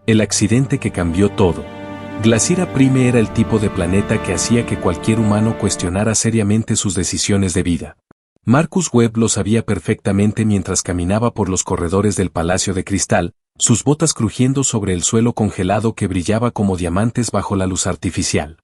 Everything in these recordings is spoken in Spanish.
El accidente que cambió todo. Glasira Prime era el tipo de planeta que hacía que cualquier humano cuestionara seriamente sus decisiones de vida. Marcus Webb lo sabía perfectamente mientras caminaba por los corredores del Palacio de Cristal, sus botas crujiendo sobre el suelo congelado que brillaba como diamantes bajo la luz artificial.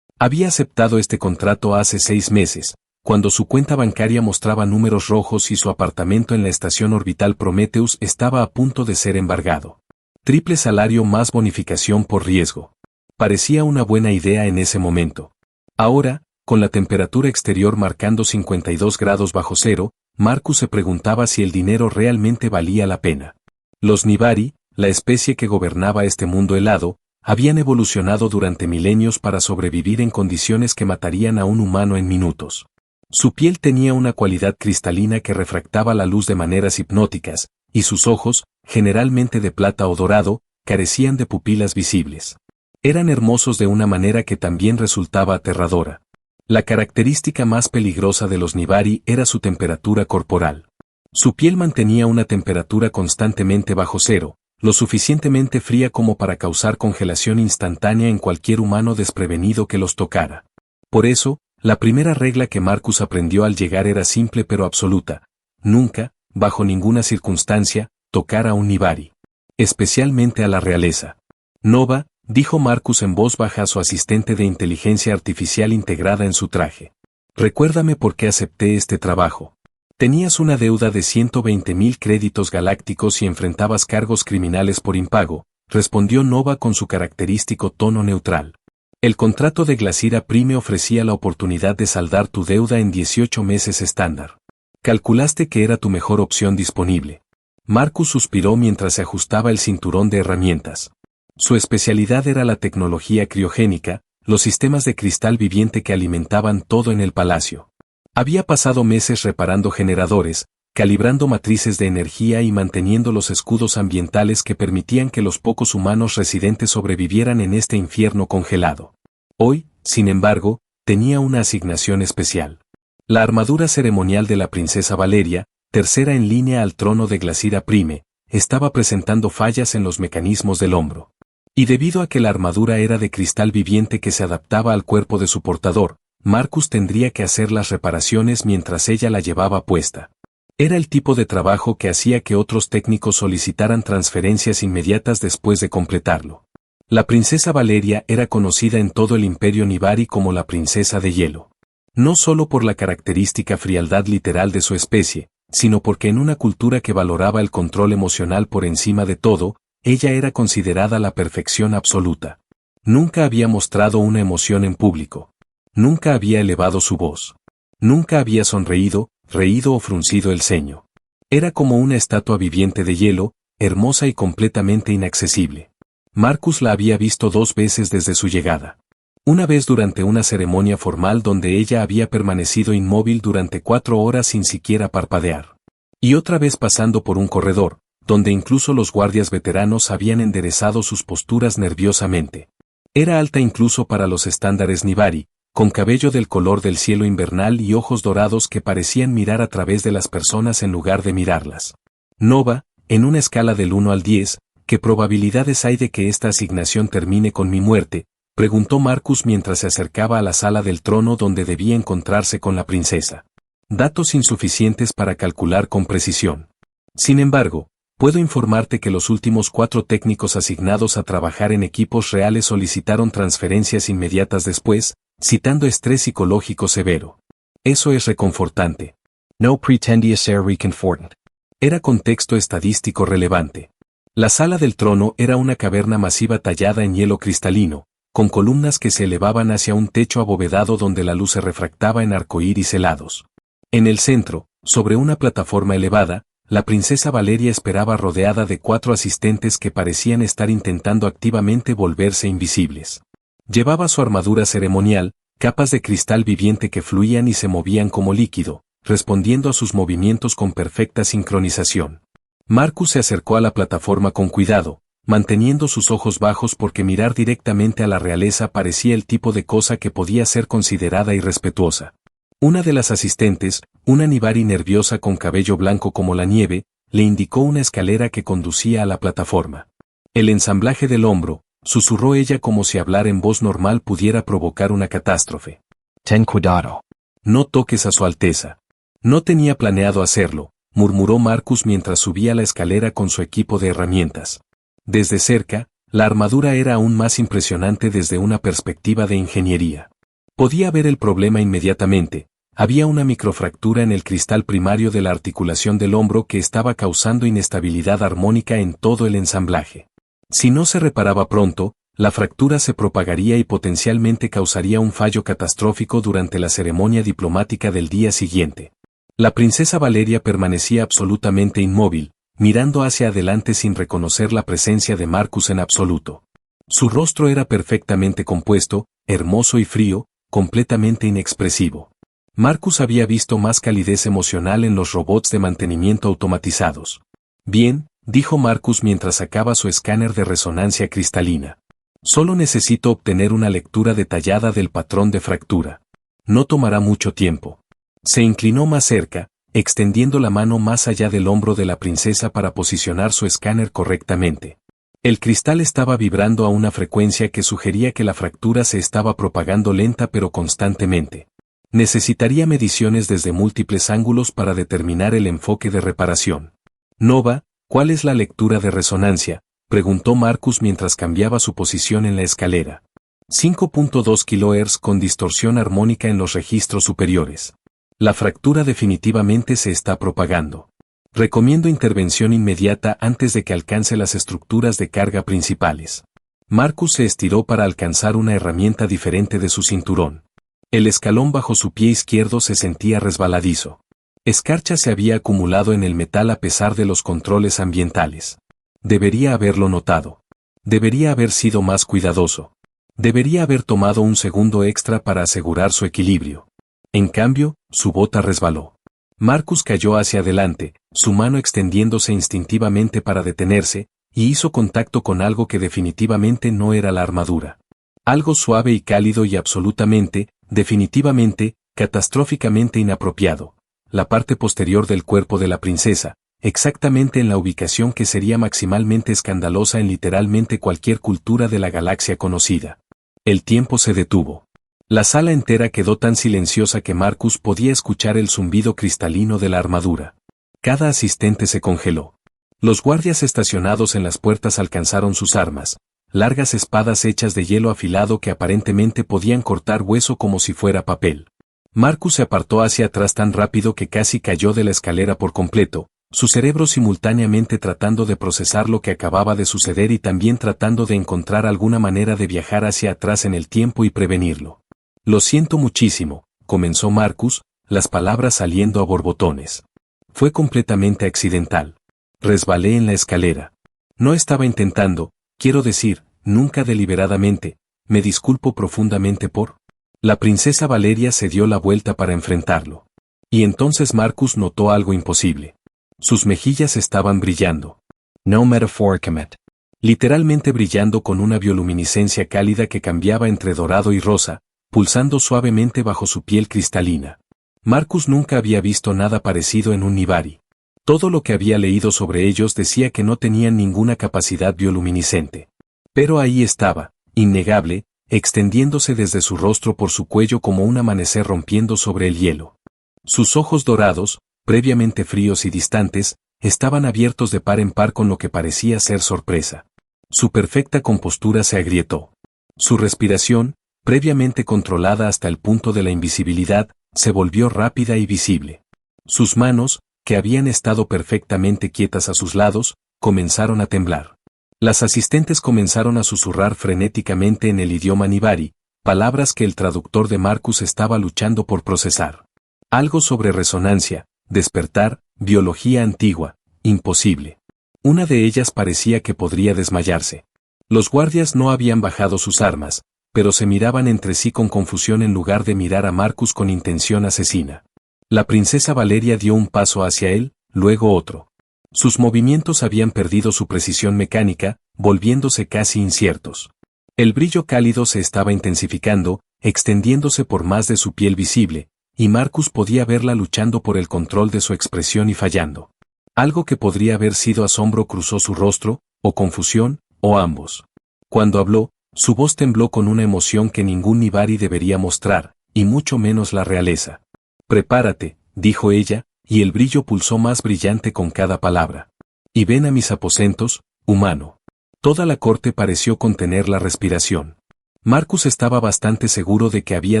Había aceptado este contrato hace 6 meses, cuando su cuenta bancaria mostraba números rojos y su apartamento en la estación orbital Prometheus estaba a punto de ser embargado. Triple salario más bonificación por riesgo. Parecía una buena idea en ese momento. Ahora, con la temperatura exterior marcando 52 grados bajo cero, Marcus se preguntaba si el dinero realmente valía la pena. Los Nibari, la especie que gobernaba este mundo helado, habían evolucionado durante milenios para sobrevivir en condiciones que matarían a un humano en minutos. Su piel tenía una cualidad cristalina que refractaba la luz de maneras hipnóticas, y sus ojos, generalmente de plata o dorado, carecían de pupilas visibles. Eran hermosos de una manera que también resultaba aterradora. La característica más peligrosa de los Nibari era su temperatura corporal. Su piel mantenía una temperatura constantemente bajo cero, lo suficientemente fría como para causar congelación instantánea en cualquier humano desprevenido que los tocara. Por eso, la primera regla que Marcus aprendió al llegar era simple pero absoluta: nunca, bajo ninguna circunstancia, tocar a un Nibari. Especialmente a la realeza. Nova, dijo Marcus en voz baja a su asistente de inteligencia artificial integrada en su traje. Recuérdame por qué acepté este trabajo. Tenías una deuda de 120.000 créditos galácticos y enfrentabas cargos criminales por impago, respondió Nova con su característico tono neutral. El contrato de Glasira Prime ofrecía la oportunidad de saldar tu deuda en 18 meses estándar. Calculaste que era tu mejor opción disponible. Marcus suspiró mientras se ajustaba el cinturón de herramientas. Su especialidad era la tecnología criogénica, los sistemas de cristal viviente que alimentaban todo en el palacio. Había pasado meses reparando generadores, calibrando matrices de energía y manteniendo los escudos ambientales que permitían que los pocos humanos residentes sobrevivieran en este infierno congelado. Hoy, sin embargo, tenía una asignación especial. La armadura ceremonial de la princesa Valeria, tercera en línea al trono de Glasira Prime, estaba presentando fallas en los mecanismos del hombro. Y debido a que la armadura era de cristal viviente que se adaptaba al cuerpo de su portador, Marcus tendría que hacer las reparaciones mientras ella la llevaba puesta. Era el tipo de trabajo que hacía que otros técnicos solicitaran transferencias inmediatas después de completarlo. La princesa Valeria era conocida en todo el imperio Nibari como la princesa de hielo. No solo por la característica frialdad literal de su especie, sino porque en una cultura que valoraba el control emocional por encima de todo, ella era considerada la perfección absoluta. Nunca había mostrado una emoción en público. Nunca había elevado su voz. Nunca había sonreído, reído o fruncido el ceño. Era como una estatua viviente de hielo, hermosa y completamente inaccesible. Marcus la había visto 2 veces desde su llegada. Una vez durante una ceremonia formal donde ella había permanecido inmóvil durante 4 horas sin siquiera parpadear. Y otra vez pasando por un corredor, donde incluso los guardias veteranos habían enderezado sus posturas nerviosamente. Era alta incluso para los estándares Nibari, con cabello del color del cielo invernal y ojos dorados que parecían mirar a través de las personas en lugar de mirarlas. Nova, en una escala del 1 al 10, ¿qué probabilidades hay de que esta asignación termine con mi muerte?, preguntó Marcus mientras se acercaba a la sala del trono donde debía encontrarse con la princesa. Datos insuficientes para calcular con precisión. Sin embargo, puedo informarte que los últimos 4 técnicos asignados a trabajar en equipos reales solicitaron transferencias inmediatas después, citando estrés psicológico severo. Eso es reconfortante. No pretendía ser reconfortante. Era contexto estadístico relevante. La sala del trono era una caverna masiva tallada en hielo cristalino, con columnas que se elevaban hacia un techo abovedado donde la luz se refractaba en arcoíris helados. En el centro, sobre una plataforma elevada, la princesa Valeria esperaba rodeada de 4 asistentes que parecían estar intentando activamente volverse invisibles. Llevaba su armadura ceremonial, capas de cristal viviente que fluían y se movían como líquido, respondiendo a sus movimientos con perfecta sincronización. Marcus se acercó a la plataforma con cuidado, manteniendo sus ojos bajos porque mirar directamente a la realeza parecía el tipo de cosa que podía ser considerada irrespetuosa. Una de las asistentes, una Nibari nerviosa con cabello blanco como la nieve, le indicó una escalera que conducía a la plataforma. El ensamblaje del hombro, susurró ella como si hablar en voz normal pudiera provocar una catástrofe. Ten cuidado. No toques a su alteza. No tenía planeado hacerlo, murmuró Marcus mientras subía la escalera con su equipo de herramientas. Desde cerca, la armadura era aún más impresionante desde una perspectiva de ingeniería. Podía ver el problema inmediatamente. Había una microfractura en el cristal primario de la articulación del hombro que estaba causando inestabilidad armónica en todo el ensamblaje. Si no se reparaba pronto, la fractura se propagaría y potencialmente causaría un fallo catastrófico durante la ceremonia diplomática del día siguiente. La princesa Valeria permanecía absolutamente inmóvil, mirando hacia adelante sin reconocer la presencia de Marcus en absoluto. Su rostro era perfectamente compuesto, hermoso y frío, completamente inexpresivo. Marcus había visto más calidez emocional en los robots de mantenimiento automatizados. Bien, dijo Marcus mientras sacaba su escáner de resonancia cristalina. Solo necesito obtener una lectura detallada del patrón de fractura. No tomará mucho tiempo. Se inclinó más cerca, extendiendo la mano más allá del hombro de la princesa para posicionar su escáner correctamente. El cristal estaba vibrando a una frecuencia que sugería que la fractura se estaba propagando lenta pero constantemente. Necesitaría mediciones desde múltiples ángulos para determinar el enfoque de reparación. Nova, ¿cuál es la lectura de resonancia?, preguntó Marcus mientras cambiaba su posición en la escalera. 5.2 kHz con distorsión armónica en los registros superiores. La fractura definitivamente se está propagando. Recomiendo intervención inmediata antes de que alcance las estructuras de carga principales. Marcus se estiró para alcanzar una herramienta diferente de su cinturón. El escalón bajo su pie izquierdo se sentía resbaladizo. Escarcha se había acumulado en el metal a pesar de los controles ambientales. Debería haberlo notado. Debería haber sido más cuidadoso. Debería haber tomado un segundo extra para asegurar su equilibrio. En cambio, su bota resbaló. Marcus cayó hacia adelante, su mano extendiéndose instintivamente para detenerse, y hizo contacto con algo que definitivamente no era la armadura. Algo suave y cálido y absolutamente, definitivamente, catastróficamente inapropiado. La parte posterior del cuerpo de la princesa, exactamente en la ubicación que sería maximalmente escandalosa en literalmente cualquier cultura de la galaxia conocida. El tiempo se detuvo. La sala entera quedó tan silenciosa que Marcus podía escuchar el zumbido cristalino de la armadura. Cada asistente se congeló. Los guardias estacionados en las puertas alcanzaron sus armas, largas espadas hechas de hielo afilado que aparentemente podían cortar hueso como si fuera papel. Marcus se apartó hacia atrás tan rápido que casi cayó de la escalera por completo, su cerebro simultáneamente tratando de procesar lo que acababa de suceder y también tratando de encontrar alguna manera de viajar hacia atrás en el tiempo y prevenirlo. Lo siento muchísimo, comenzó Marcus, las palabras saliendo a borbotones. Fue completamente accidental. Resbalé en la escalera. No estaba intentando, quiero decir, nunca deliberadamente, me disculpo profundamente por... La princesa Valeria se dio la vuelta para enfrentarlo. Y entonces Marcus notó algo imposible. Sus mejillas estaban brillando. No metaphoricamente. Literalmente brillando con una bioluminiscencia cálida que cambiaba entre dorado y rosa, pulsando suavemente bajo su piel cristalina. Marcus nunca había visto nada parecido en un Nibari. Todo lo que había leído sobre ellos decía que no tenían ninguna capacidad bioluminiscente. Pero ahí estaba, innegable, extendiéndose desde su rostro por su cuello como un amanecer rompiendo sobre el hielo. Sus ojos dorados, previamente fríos y distantes, estaban abiertos de par en par con lo que parecía ser sorpresa. Su perfecta compostura se agrietó. Su respiración, previamente controlada hasta el punto de la invisibilidad, se volvió rápida y visible. Sus manos, que habían estado perfectamente quietas a sus lados, comenzaron a temblar. Las asistentes comenzaron a susurrar frenéticamente en el idioma Nibari, palabras que el traductor de Marcus estaba luchando por procesar. Algo sobre resonancia, despertar, biología antigua, imposible. Una de ellas parecía que podría desmayarse. Los guardias no habían bajado sus armas, pero se miraban entre sí con confusión en lugar de mirar a Marcus con intención asesina. La princesa Valeria dio un paso hacia él, luego otro. Sus movimientos habían perdido su precisión mecánica, volviéndose casi inciertos. El brillo cálido se estaba intensificando, extendiéndose por más de su piel visible, y Marcus podía verla luchando por el control de su expresión y fallando. Algo que podría haber sido asombro cruzó su rostro, o confusión, o ambos. Cuando habló, su voz tembló con una emoción que ningún Nibari debería mostrar, y mucho menos la realeza. Prepárate, dijo ella, y el brillo pulsó más brillante con cada palabra. Y ven a mis aposentos, humano. Toda la corte pareció contener la respiración. Marcus estaba bastante seguro de que había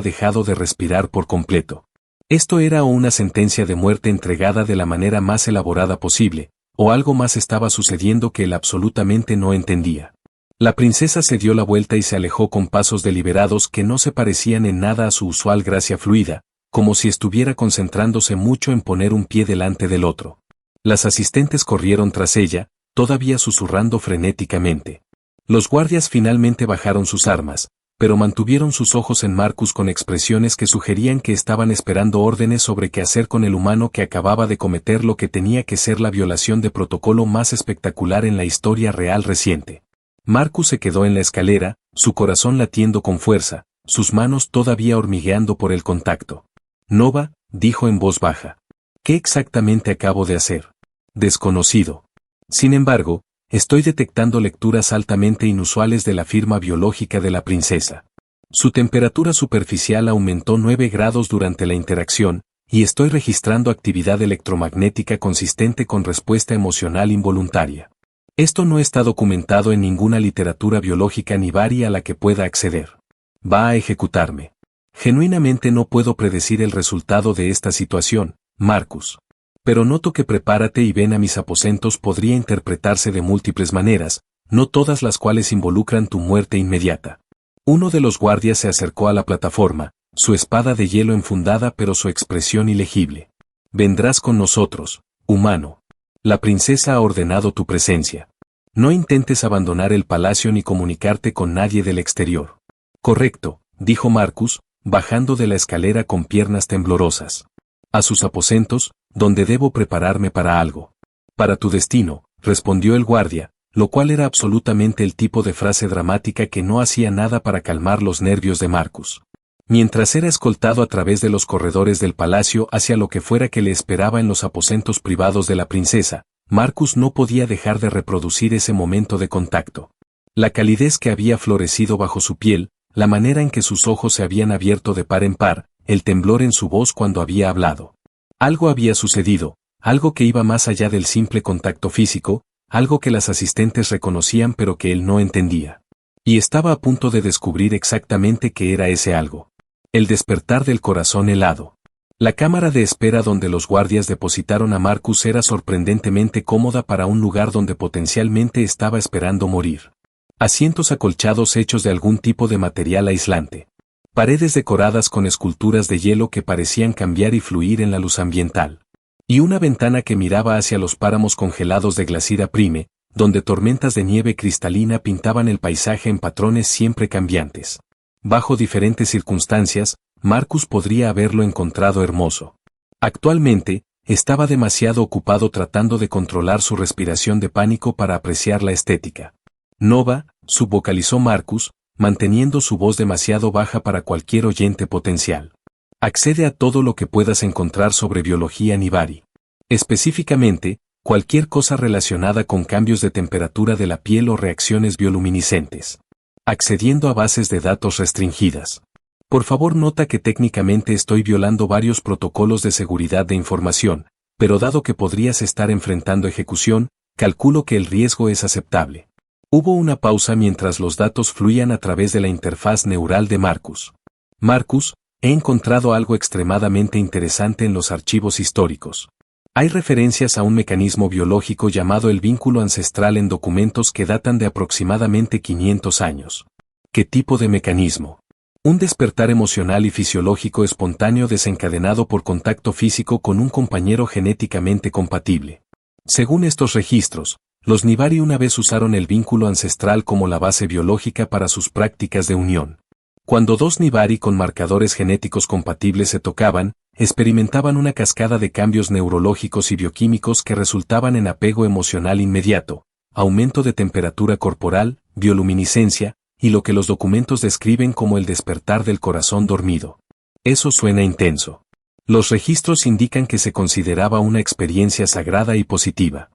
dejado de respirar por completo. Esto era o una sentencia de muerte entregada de la manera más elaborada posible, o algo más estaba sucediendo que él absolutamente no entendía. La princesa se dio la vuelta y se alejó con pasos deliberados que no se parecían en nada a su usual gracia fluida, como si estuviera concentrándose mucho en poner un pie delante del otro. Las asistentes corrieron tras ella, todavía susurrando frenéticamente. Los guardias finalmente bajaron sus armas, pero mantuvieron sus ojos en Marcus con expresiones que sugerían que estaban esperando órdenes sobre qué hacer con el humano que acababa de cometer lo que tenía que ser la violación de protocolo más espectacular en la historia real reciente. Marcus se quedó en la escalera, su corazón latiendo con fuerza, sus manos todavía hormigueando por el contacto. Nova, dijo en voz baja. ¿Qué exactamente acabo de hacer? Desconocido. Sin embargo, estoy detectando lecturas altamente inusuales de la firma biológica de la princesa. Su temperatura superficial aumentó 9 grados durante la interacción, y estoy registrando actividad electromagnética consistente con respuesta emocional involuntaria. Esto no está documentado en ninguna literatura biológica Nibari a la que pueda acceder. Va a ejecutarme. Genuinamente no puedo predecir el resultado de esta situación, Marcus. Pero noto que prepárate y ven a mis aposentos podría interpretarse de múltiples maneras, no todas las cuales involucran tu muerte inmediata. Uno de los guardias se acercó a la plataforma, su espada de hielo enfundada pero su expresión ilegible. Vendrás con nosotros, humano. La princesa ha ordenado tu presencia. No intentes abandonar el palacio ni comunicarte con nadie del exterior. Correcto, dijo Marcus, bajando de la escalera con piernas temblorosas. A sus aposentos, donde debo prepararme para algo. Para tu destino, respondió el guardia, lo cual era absolutamente el tipo de frase dramática que no hacía nada para calmar los nervios de Marcus. Mientras era escoltado a través de los corredores del palacio hacia lo que fuera que le esperaba en los aposentos privados de la princesa, Marcus no podía dejar de reproducir ese momento de contacto. La calidez que había florecido bajo su piel, la manera en que sus ojos se habían abierto de par en par, el temblor en su voz cuando había hablado. Algo había sucedido, algo que iba más allá del simple contacto físico, algo que las asistentes reconocían pero que él no entendía. Y estaba a punto de descubrir exactamente qué era ese algo. El despertar del corazón helado. La cámara de espera donde los guardias depositaron a Marcus era sorprendentemente cómoda para un lugar donde potencialmente estaba esperando morir. Asientos acolchados hechos de algún tipo de material aislante. Paredes decoradas con esculturas de hielo que parecían cambiar y fluir en la luz ambiental. Y una ventana que miraba hacia los páramos congelados de Glaciera Prime, donde tormentas de nieve cristalina pintaban el paisaje en patrones siempre cambiantes. Bajo diferentes circunstancias, Marcus podría haberlo encontrado hermoso. Actualmente, estaba demasiado ocupado tratando de controlar su respiración de pánico para apreciar la estética. Nova, subvocalizó Marcus, manteniendo su voz demasiado baja para cualquier oyente potencial. Accede a todo lo que puedas encontrar sobre biología Nibari. Específicamente, cualquier cosa relacionada con cambios de temperatura de la piel o reacciones bioluminiscentes. Accediendo a bases de datos restringidas. Por favor, nota que técnicamente estoy violando varios protocolos de seguridad de información, pero dado que podrías estar enfrentando ejecución, calculo que el riesgo es aceptable. Hubo una pausa mientras los datos fluían a través de la interfaz neural de Marcus. Marcus, he encontrado algo extremadamente interesante en los archivos históricos. Hay referencias a un mecanismo biológico llamado el vínculo ancestral en documentos que datan de aproximadamente 500 años. ¿Qué tipo de mecanismo? Un despertar emocional y fisiológico espontáneo desencadenado por contacto físico con un compañero genéticamente compatible. Según estos registros, los Nibari una vez usaron el vínculo ancestral como la base biológica para sus prácticas de unión. Cuando dos Nibari con marcadores genéticos compatibles se tocaban, experimentaban una cascada de cambios neurológicos y bioquímicos que resultaban en apego emocional inmediato, aumento de temperatura corporal, bioluminiscencia, y lo que los documentos describen como el despertar del corazón dormido. Eso suena intenso. Los registros indican que se consideraba una experiencia sagrada y positiva.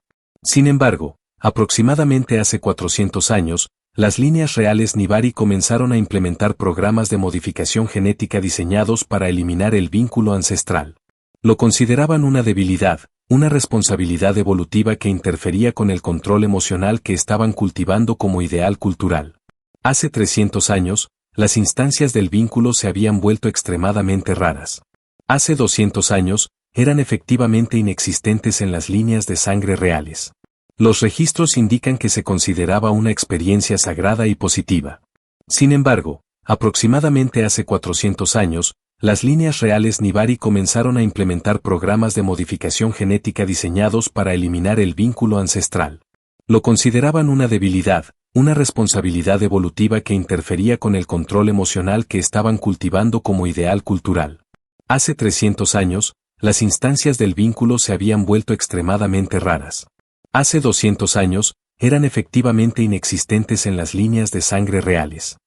Sin embargo, Aproximadamente hace 400 años, las líneas reales Nibari comenzaron a implementar programas de modificación genética diseñados para eliminar el vínculo ancestral. Lo consideraban una debilidad, una responsabilidad evolutiva que interfería con el control emocional que estaban cultivando como ideal cultural. Hace 300 años, las instancias del vínculo se habían vuelto extremadamente raras. Hace 200 años, eran efectivamente inexistentes en las líneas de sangre reales. Los registros indican que se consideraba una experiencia sagrada y positiva. Sin embargo, aproximadamente hace 400 años, las líneas reales Nibari comenzaron a implementar programas de modificación genética diseñados para eliminar el vínculo ancestral. Lo consideraban una debilidad, una responsabilidad evolutiva que interfería con el control emocional que estaban cultivando como ideal cultural. Hace 300 años, las instancias del vínculo se habían vuelto extremadamente raras. Hace 200 años, eran efectivamente inexistentes en las líneas de sangre reales.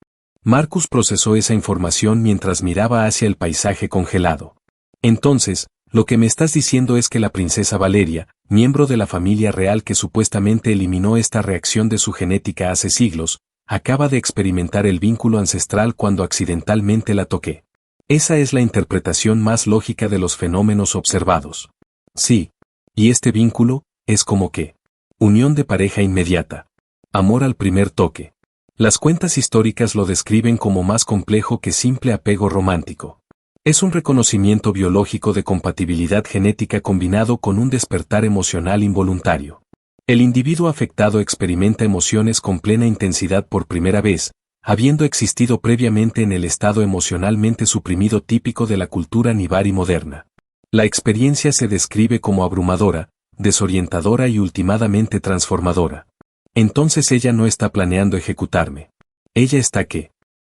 Marcus procesó esa información mientras miraba hacia el paisaje congelado. Entonces, lo que me estás diciendo es que la princesa Valeria, miembro de la familia real que supuestamente eliminó esta reacción de su genética hace siglos, acaba de experimentar el vínculo ancestral cuando accidentalmente la toqué. Esa es la interpretación más lógica de los fenómenos observados. Sí. Y este vínculo, es como que unión de pareja inmediata. Amor al primer toque. Las cuentas históricas lo describen como más complejo que simple apego romántico. Es un reconocimiento biológico de compatibilidad genética combinado con un despertar emocional involuntario. El individuo afectado experimenta emociones con plena intensidad por primera vez, habiendo existido previamente en el estado emocionalmente suprimido típico de la cultura Nibari moderna. La experiencia se describe como abrumadora, desorientadora y ultimadamente transformadora. Entonces ella no está planeando ejecutarme. Ella está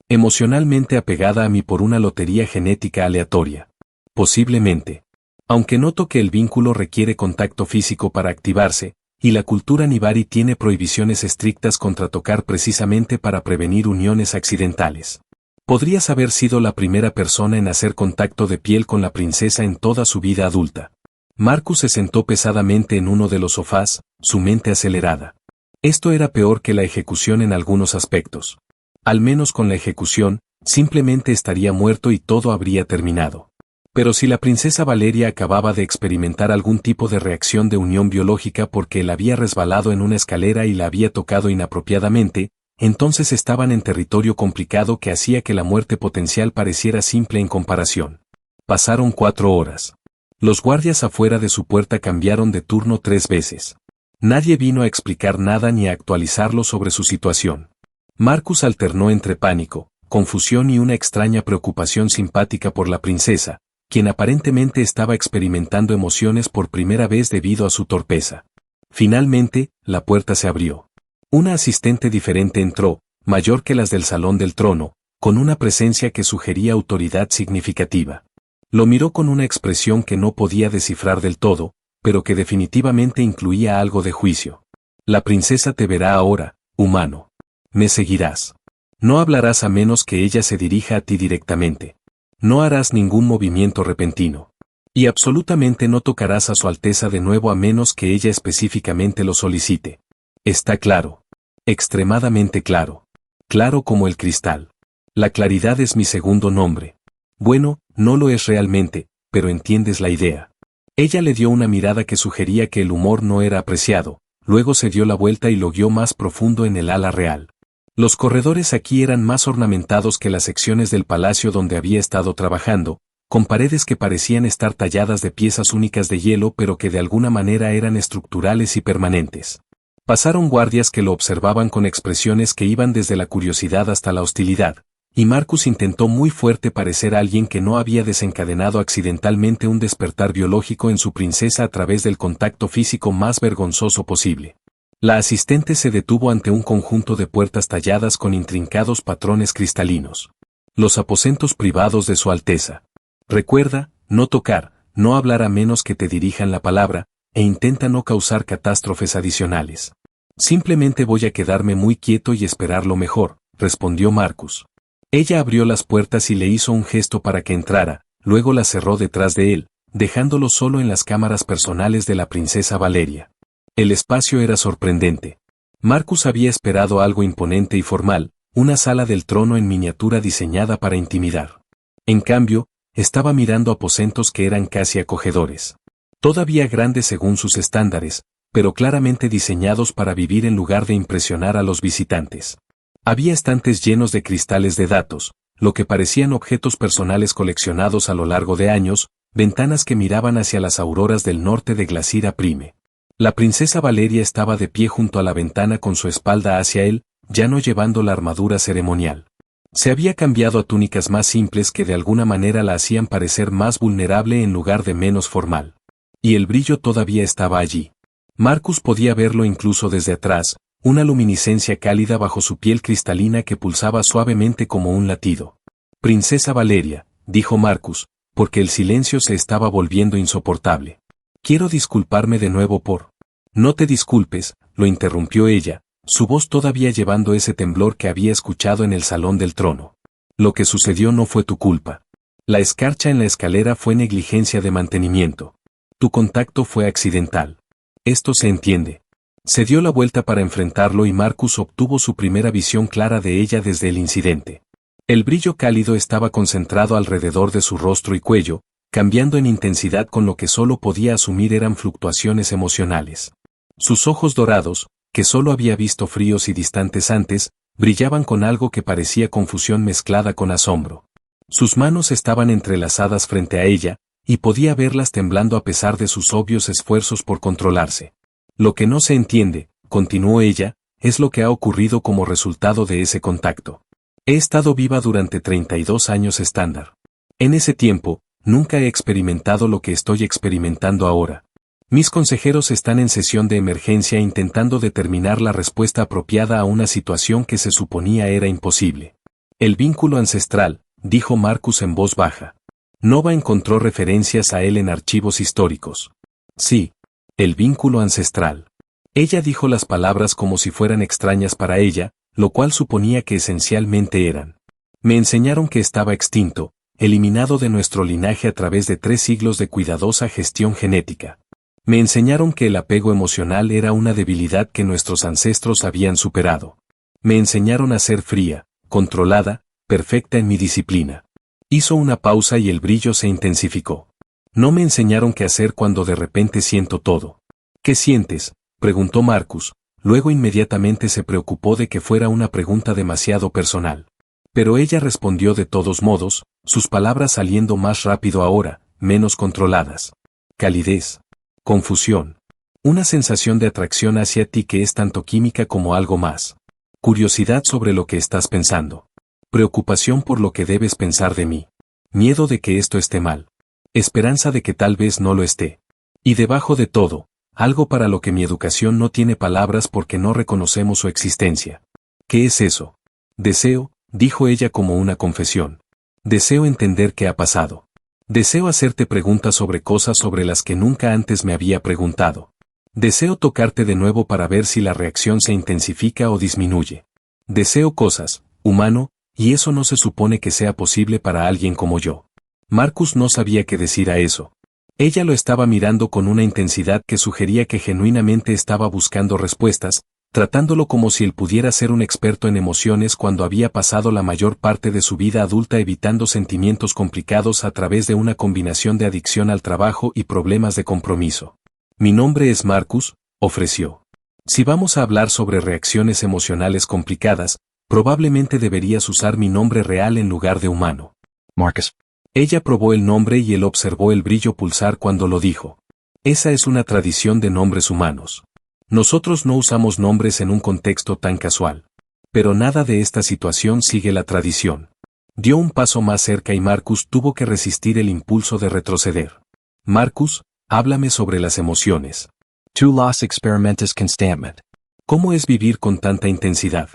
emocionalmente apegada a mí por una lotería genética aleatoria. Posiblemente. Aunque noto que el vínculo requiere contacto físico para activarse, y la cultura Nibari tiene prohibiciones estrictas contra tocar precisamente para prevenir uniones accidentales. Podrías haber sido la primera persona en hacer contacto de piel con la princesa en toda su vida adulta. Marcus se sentó pesadamente en uno de los sofás, su mente acelerada. Esto era peor que la ejecución en algunos aspectos. Al menos con la ejecución, simplemente estaría muerto y todo habría terminado. Pero si la princesa Valeria acababa de experimentar algún tipo de reacción de unión biológica porque él había resbalado en una escalera y la había tocado inapropiadamente, entonces estaban en territorio complicado que hacía que la muerte potencial pareciera simple en comparación. Pasaron 4 horas. Los guardias afuera de su puerta cambiaron de turno 3 veces. Nadie vino a explicar nada ni a actualizarlo sobre su situación. Marcus alternó entre pánico, confusión y una extraña preocupación simpática por la princesa, quien aparentemente estaba experimentando emociones por primera vez debido a su torpeza. Finalmente, la puerta se abrió. Una asistente diferente entró, mayor que las del Salón del Trono, con una presencia que sugería autoridad significativa. Lo miró con una expresión que no podía descifrar del todo, pero que definitivamente incluía algo de juicio. La princesa te verá ahora, humano. Me seguirás. No hablarás a menos que ella se dirija a ti directamente. No harás ningún movimiento repentino. Y absolutamente no tocarás a su Alteza de nuevo a menos que ella específicamente lo solicite. Está claro. Extremadamente claro. Claro como el cristal. La claridad es mi segundo nombre. Bueno, no lo es realmente, pero entiendes la idea. Ella le dio una mirada que sugería que el humor no era apreciado, luego se dio la vuelta y lo guió más profundo en el ala real. Los corredores aquí eran más ornamentados que las secciones del palacio donde había estado trabajando, con paredes que parecían estar talladas de piezas únicas de hielo pero que de alguna manera eran estructurales y permanentes. Pasaron guardias que lo observaban con expresiones que iban desde la curiosidad hasta la hostilidad, y Marcus intentó muy fuerte parecer alguien que no había desencadenado accidentalmente un despertar biológico en su princesa a través del contacto físico más vergonzoso posible. La asistente se detuvo ante un conjunto de puertas talladas con intrincados patrones cristalinos. Los aposentos privados de su Alteza. Recuerda, no tocar, no hablar a menos que te dirijan la palabra, e intenta no causar catástrofes adicionales. Simplemente voy a quedarme muy quieto y esperar lo mejor, respondió Marcus. Ella abrió las puertas y le hizo un gesto para que entrara, luego las cerró detrás de él, dejándolo solo en las cámaras personales de la princesa Valeria. El espacio era sorprendente. Marcus había esperado algo imponente y formal, una sala del trono en miniatura diseñada para intimidar. En cambio, estaba mirando aposentos que eran casi acogedores. Todavía grandes según sus estándares, pero claramente diseñados para vivir en lugar de impresionar a los visitantes. Había estantes llenos de cristales de datos, lo que parecían objetos personales coleccionados a lo largo de años, ventanas que miraban hacia las auroras del norte de Glasira Prime. La princesa Valeria estaba de pie junto a la ventana con su espalda hacia él, ya no llevando la armadura ceremonial. Se había cambiado a túnicas más simples que de alguna manera la hacían parecer más vulnerable en lugar de menos formal. Y el brillo todavía estaba allí. Marcus podía verlo incluso desde atrás, una luminiscencia cálida bajo su piel cristalina que pulsaba suavemente como un latido. Princesa Valeria, dijo Marcus, porque el silencio se estaba volviendo insoportable. Quiero disculparme de nuevo por... No te disculpes, lo interrumpió ella, su voz todavía llevando ese temblor que había escuchado en el salón del trono. Lo que sucedió no fue tu culpa. La escarcha en la escalera fue negligencia de mantenimiento. Tu contacto fue accidental. Esto se entiende. Se dio la vuelta para enfrentarlo y Marcus obtuvo su primera visión clara de ella desde el incidente. El brillo cálido estaba concentrado alrededor de su rostro y cuello, cambiando en intensidad con lo que solo podía asumir eran fluctuaciones emocionales. Sus ojos dorados, que solo había visto fríos y distantes antes, brillaban con algo que parecía confusión mezclada con asombro. Sus manos estaban entrelazadas frente a ella, y podía verlas temblando a pesar de sus obvios esfuerzos por controlarse. Lo que no se entiende, continuó ella, es lo que ha ocurrido como resultado de ese contacto. He estado viva durante 32 años estándar. En ese tiempo, nunca he experimentado lo que estoy experimentando ahora. Mis consejeros están en sesión de emergencia intentando determinar la respuesta apropiada a una situación que se suponía era imposible. El vínculo ancestral, dijo Marcus en voz baja. Nova encontró referencias a él en archivos históricos. Sí, el vínculo ancestral. Ella dijo las palabras como si fueran extrañas para ella, lo cual suponía que esencialmente eran. Me enseñaron que estaba extinto, eliminado de nuestro linaje a través de 3 siglos de cuidadosa gestión genética. Me enseñaron que el apego emocional era una debilidad que nuestros ancestros habían superado. Me enseñaron a ser fría, controlada, perfecta en mi disciplina. Hizo una pausa y el brillo se intensificó. No me enseñaron qué hacer cuando de repente siento todo. ¿Qué sientes?, preguntó Marcus, luego inmediatamente se preocupó de que fuera una pregunta demasiado personal. Pero ella respondió de todos modos, sus palabras saliendo más rápido ahora, menos controladas. Calidez. Confusión. Una sensación de atracción hacia ti que es tanto química como algo más. Curiosidad sobre lo que estás pensando. Preocupación por lo que debes pensar de mí. Miedo de que esto esté mal. Esperanza de que tal vez no lo esté. Y debajo de todo, algo para lo que mi educación no tiene palabras porque no reconocemos su existencia. ¿Qué es eso? Deseo, dijo ella como una confesión. Deseo entender qué ha pasado. Deseo hacerte preguntas sobre cosas sobre las que nunca antes me había preguntado. Deseo tocarte de nuevo para ver si la reacción se intensifica o disminuye. Deseo cosas, humano, y eso no se supone que sea posible para alguien como yo. Marcus no sabía qué decir a eso. Ella lo estaba mirando con una intensidad que sugería que genuinamente estaba buscando respuestas, tratándolo como si él pudiera ser un experto en emociones cuando había pasado la mayor parte de su vida adulta evitando sentimientos complicados a través de una combinación de adicción al trabajo y problemas de compromiso. Mi nombre es Marcus, ofreció. Si vamos a hablar sobre reacciones emocionales complicadas, probablemente deberías usar mi nombre real en lugar de humano. Marcus. Ella probó el nombre y él observó el brillo pulsar cuando lo dijo. Esa es una tradición de nombres humanos. Nosotros no usamos nombres en un contexto tan casual. Pero nada de esta situación sigue la tradición. Dio un paso más cerca y Marcus tuvo que resistir el impulso de retroceder. Marcus, háblame sobre las emociones. Tu las experimentas constantemente. ¿Cómo es vivir con tanta intensidad?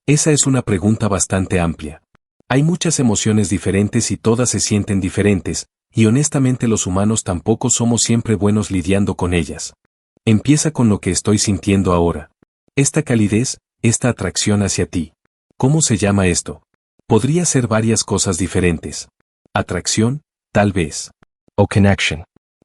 Esa es una pregunta bastante amplia. Hay muchas emociones diferentes y todas se sienten diferentes, y honestamente los humanos tampoco somos siempre buenos lidiando con ellas. Empieza con lo que estoy sintiendo ahora. Esta calidez, esta atracción hacia ti. ¿Cómo se llama esto? Podría ser varias cosas diferentes. Atracción, tal vez. O connection.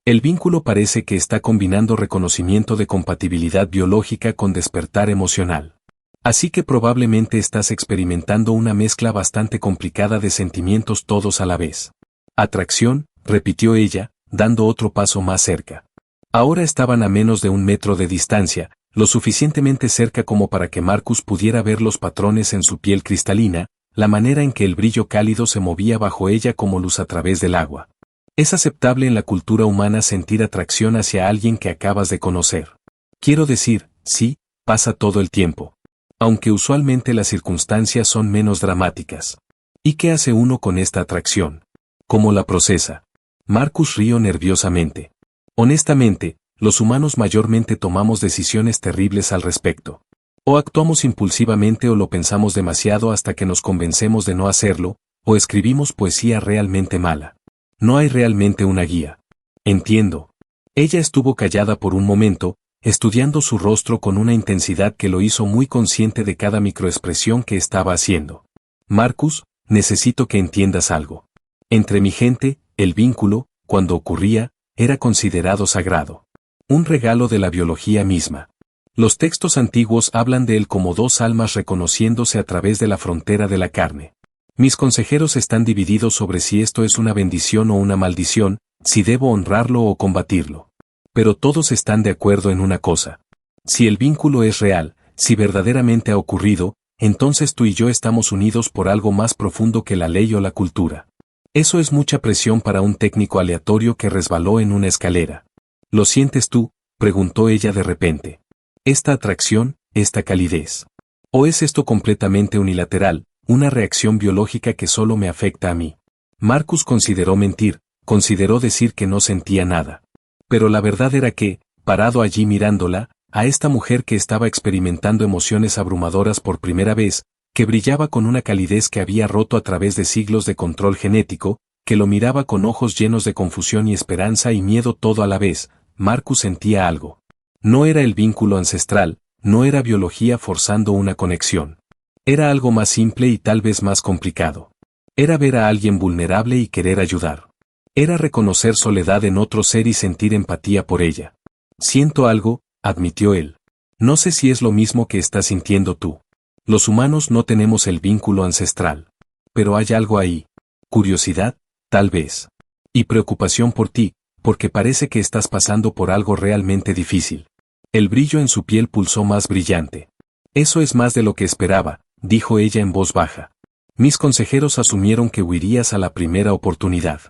El vínculo parece que está combinando reconocimiento de compatibilidad biológica con despertar emocional. Así que probablemente estás experimentando una mezcla bastante complicada de sentimientos todos a la vez. Atracción, repitió ella, dando otro paso más cerca. Ahora estaban a menos de 1 metro de distancia, lo suficientemente cerca como para que Marcus pudiera ver los patrones en su piel cristalina, la manera en que el brillo cálido se movía bajo ella como luz a través del agua. Es aceptable en la cultura humana sentir atracción hacia alguien que acabas de conocer. Quiero decir, sí, pasa todo el tiempo. Aunque usualmente las circunstancias son menos dramáticas. ¿Y qué hace uno con esta atracción? ¿Cómo la procesa? Marcus rió nerviosamente. Honestamente, los humanos mayormente tomamos decisiones terribles al respecto. O actuamos impulsivamente o lo pensamos demasiado hasta que nos convencemos de no hacerlo, o escribimos poesía realmente mala. No hay realmente una guía. Entiendo. Ella estuvo callada por un momento, estudiando su rostro con una intensidad que lo hizo muy consciente de cada microexpresión que estaba haciendo. Marcus, necesito que entiendas algo. Entre mi gente, el vínculo, cuando ocurría, era considerado sagrado. Un regalo de la biología misma. Los textos antiguos hablan de él como 2 almas reconociéndose a través de la frontera de la carne. Mis consejeros están divididos sobre si esto es una bendición o una maldición, si debo honrarlo o combatirlo. Pero todos están de acuerdo en una cosa. Si el vínculo es real, si verdaderamente ha ocurrido, entonces tú y yo estamos unidos por algo más profundo que la ley o la cultura. Eso es mucha presión para un técnico aleatorio que resbaló en una escalera. ¿Lo sientes tú?, preguntó ella de repente. ¿Esta atracción, esta calidez? ¿O es esto completamente unilateral, una reacción biológica que solo me afecta a mí? Marcus consideró mentir, consideró decir que no sentía nada. Pero la verdad era que, parado allí mirándola, a esta mujer que estaba experimentando emociones abrumadoras por primera vez, que brillaba con una calidez que había roto a través de siglos de control genético, que lo miraba con ojos llenos de confusión y esperanza y miedo todo a la vez, Marcus sentía algo. No era el vínculo ancestral, no era biología forzando una conexión. Era algo más simple y tal vez más complicado. Era ver a alguien vulnerable y querer ayudar. Era reconocer soledad en otro ser y sentir empatía por ella. Siento algo, admitió él. No sé si es lo mismo que estás sintiendo tú. Los humanos no tenemos el vínculo ancestral. Pero hay algo ahí. Curiosidad, tal vez. Y preocupación por ti, porque parece que estás pasando por algo realmente difícil. El brillo en su piel pulsó más brillante. Eso es más de lo que esperaba, dijo ella en voz baja. Mis consejeros asumieron que huirías a la primera oportunidad.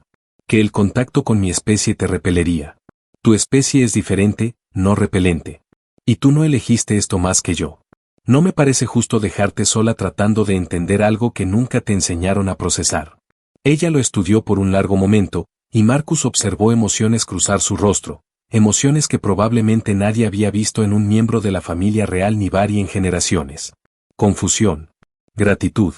Que el contacto con mi especie te repelería. Tu especie es diferente, no repelente. Y tú no elegiste esto más que yo. No me parece justo dejarte sola tratando de entender algo que nunca te enseñaron a procesar. Ella lo estudió por un largo momento, y Marcus observó emociones cruzar su rostro, emociones que probablemente nadie había visto en un miembro de la familia real ni Bari en generaciones. Confusión. Gratitud.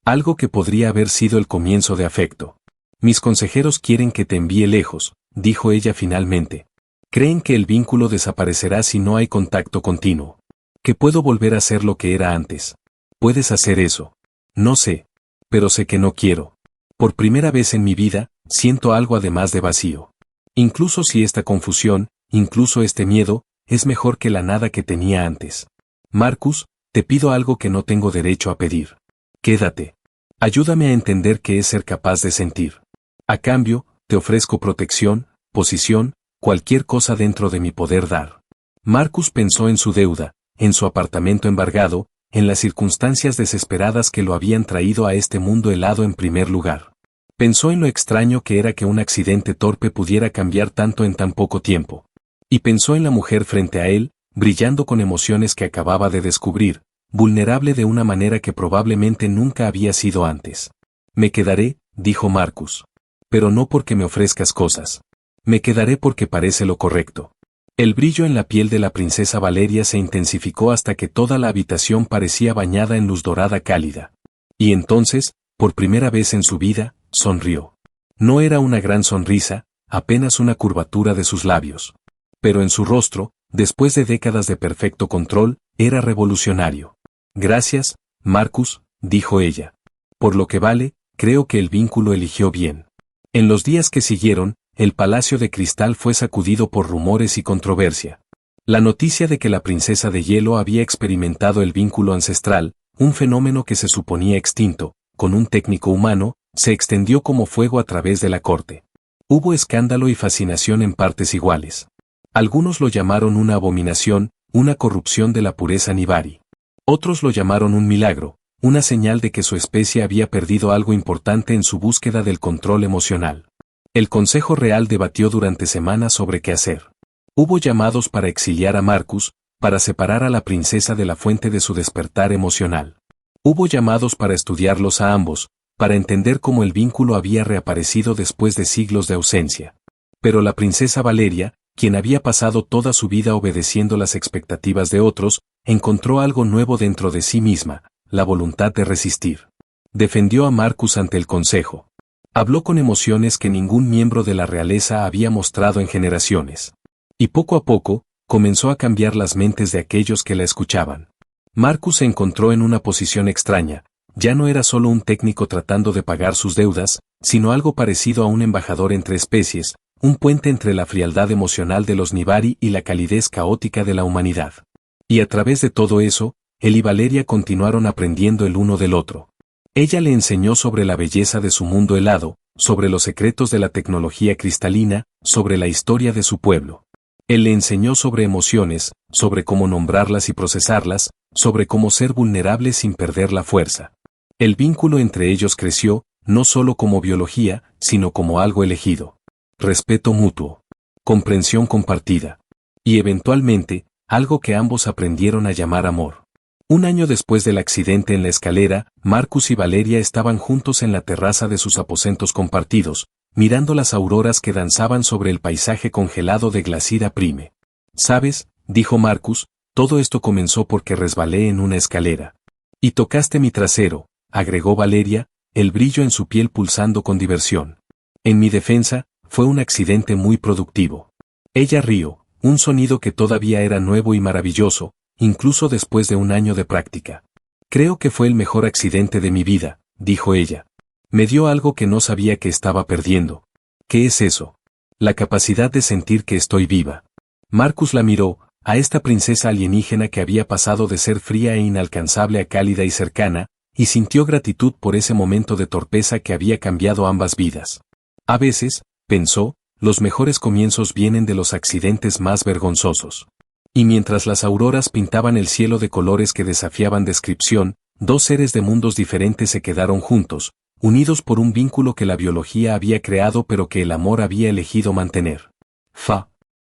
Algo que podría haber sido el comienzo de afecto. Mis consejeros quieren que te envíe lejos, dijo ella finalmente. Creen que el vínculo desaparecerá si no hay contacto continuo. Que puedo volver a ser lo que era antes. ¿Puedes hacer eso? No sé. Pero sé que no quiero. Por primera vez en mi vida, siento algo además de vacío. Incluso si esta confusión, incluso este miedo, es mejor que la nada que tenía antes. Marcus, te pido algo que no tengo derecho a pedir. Quédate. Ayúdame a entender qué es ser capaz de sentir. A cambio, te ofrezco protección, posición, cualquier cosa dentro de mi poder dar. Marcus pensó en su deuda, en su apartamento embargado, en las circunstancias desesperadas que lo habían traído a este mundo helado en primer lugar. Pensó en lo extraño que era que un accidente torpe pudiera cambiar tanto en tan poco tiempo. Y pensó en la mujer frente a él, brillando con emociones que acababa de descubrir, vulnerable de una manera que probablemente nunca había sido antes. Me quedaré, dijo Marcus. Pero no porque me ofrezcas cosas. Me quedaré porque parece lo correcto. El brillo en la piel de la princesa Valeria se intensificó hasta que toda la habitación parecía bañada en luz dorada cálida. Y entonces, por primera vez en su vida, sonrió. No era una gran sonrisa, apenas una curvatura de sus labios. Pero en su rostro, después de décadas de perfecto control, era revolucionario. Gracias, Marcus, dijo ella. Por lo que vale, creo que el vínculo eligió bien. En los días que siguieron, el Palacio de Cristal fue sacudido por rumores y controversia. La noticia de que la princesa de hielo había experimentado el vínculo ancestral, un fenómeno que se suponía extinto, con un técnico humano, se extendió como fuego a través de la corte. Hubo escándalo y fascinación en partes iguales. Algunos lo llamaron una abominación, una corrupción de la pureza Nibari. Otros lo llamaron un milagro, una señal de que su especie había perdido algo importante en su búsqueda del control emocional. El Consejo Real debatió durante semanas sobre qué hacer. Hubo llamados para exiliar a Marcus, para separar a la princesa de la fuente de su despertar emocional. Hubo llamados para estudiarlos a ambos, para entender cómo el vínculo había reaparecido después de siglos de ausencia. Pero la princesa Valeria, quien había pasado toda su vida obedeciendo las expectativas de otros, encontró algo nuevo dentro de sí misma, la voluntad de resistir. Defendió a Marcus ante el consejo. Habló con emociones que ningún miembro de la realeza había mostrado en generaciones. Y poco a poco, comenzó a cambiar las mentes de aquellos que la escuchaban. Marcus se encontró en una posición extraña. Ya no era solo un técnico tratando de pagar sus deudas, sino algo parecido a un embajador entre especies, un puente entre la frialdad emocional de los Nibari y la calidez caótica de la humanidad. Y a través de todo eso, él y Valeria continuaron aprendiendo el uno del otro. Ella le enseñó sobre la belleza de su mundo helado, sobre los secretos de la tecnología cristalina, sobre la historia de su pueblo. Él le enseñó sobre emociones, sobre cómo nombrarlas y procesarlas, sobre cómo ser vulnerable sin perder la fuerza. El vínculo entre ellos creció, no solo como biología, sino como algo elegido. Respeto mutuo. Comprensión compartida. Y eventualmente, algo que ambos aprendieron a llamar amor. Un año después del accidente en la escalera, Marcus y Valeria estaban juntos en la terraza de sus aposentos compartidos, mirando las auroras que danzaban sobre el paisaje congelado de Glacira Prime. «¿Sabes?», dijo Marcus, «todo esto comenzó porque resbalé en una escalera. Y tocaste mi trasero», agregó Valeria, el brillo en su piel pulsando con diversión. «En mi defensa, fue un accidente muy productivo». Ella rió, un sonido que todavía era nuevo y maravilloso, incluso después de un año de práctica. «Creo que fue el mejor accidente de mi vida», dijo ella. «Me dio algo que no sabía que estaba perdiendo». «¿Qué es eso?» «La capacidad de sentir que estoy viva». Marcus la miró, a esta princesa alienígena que había pasado de ser fría e inalcanzable a cálida y cercana, y sintió gratitud por ese momento de torpeza que había cambiado ambas vidas. A veces, pensó, los mejores comienzos vienen de los accidentes más vergonzosos. Y mientras las auroras pintaban el cielo de colores que desafiaban descripción, dos seres de mundos diferentes se quedaron juntos, unidos por un vínculo que la biología había creado pero que el amor había elegido mantener. Fa.